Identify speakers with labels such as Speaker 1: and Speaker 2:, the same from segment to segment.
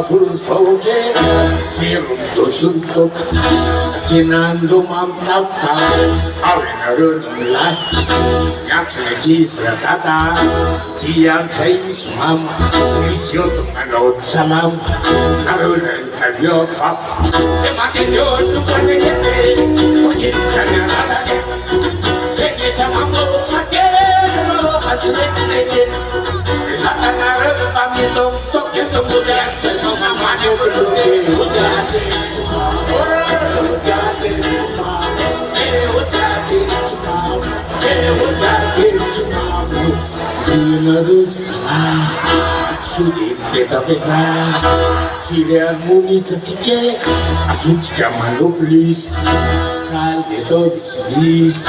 Speaker 1: Full focus, fear to suntok, Chinando mamtap ka, Arin last, Yakagi Tata, Tian James Mam, Isyotum and Salam, Narul and Tavio Faf, the Makiyo to Panay, Forget Canada, take it a mambo, Filial mumi setike, asun jika manoplis, kal beto bisnis,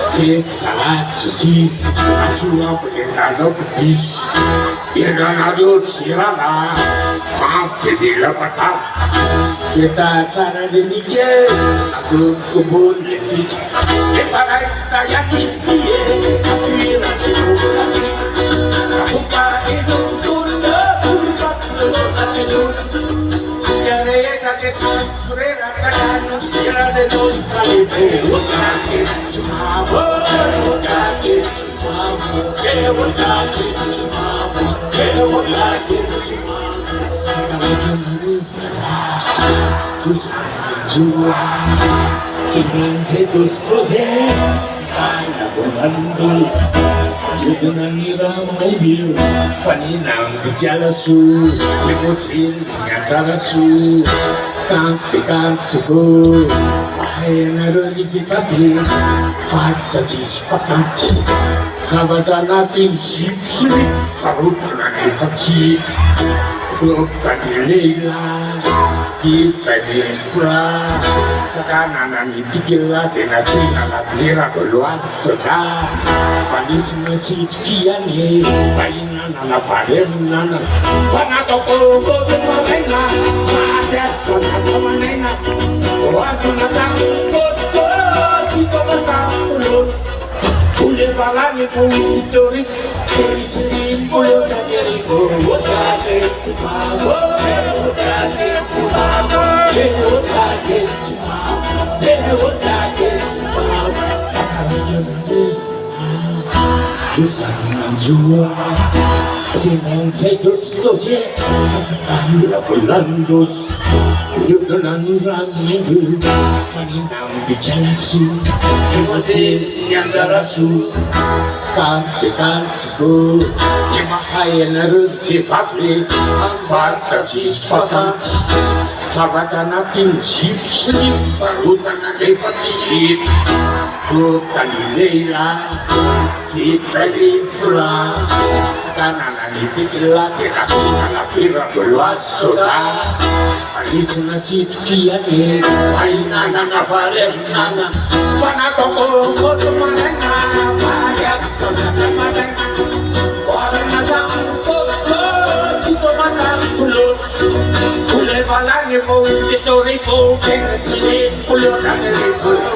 Speaker 1: sek salat sucis, asua pelentano petis, iranado sirana, pangke bila patah, kita cara denike, aku kubur lefik, leparai kita yakis dia, kafir asyik lagi, aku pagi tunda, surpat tunda asyik. Surera Tagano, Sierra de Luz, Salite, Udaki, Chumabo, Udaki, Udaki, Udaki, Silencio tus proyectos, Ana volando, Judunani ramai biru, Faninang dijalasu, Lemosin nyatarasu, Kantiku, Ahayana rolifikati, Fatatis patanti, Savadana tinship slip, Farutana nefatit, Rokani leila, Fitfani fra, Sakana nitikila, Tenasina la tierra coloasota, Panisina sitkiani, Paina la faremna, Fanatoko, Godomena, Manena, waktu natang kosto, kita bertanggung. Kulit balanya fungsi teori, teori pulau dari pulau dari semua, dari semua, dari semua. Sekarang jurnalis, dosa menjual, sinan sedut soje, sesekali laporan dos. Yudunani ramai Faninang dijalasu, Emosin yang jalasu, Kantiku, Kimahaya narusi fatri, Fartasis patat, Sabatana tinsip slip, Farutana lepatit, Rukani leila, Fit feli fra, Sakana nipikila, Tenasina la pira beluasota, Alisna sitkiane, Ainana na faremna, Fanatoko kotumanena, Payat kotumanena, Walana kosto, Titomanan pulut, Kule balanya fungsi toripo, Kenetili pulut, Kenetili pulut,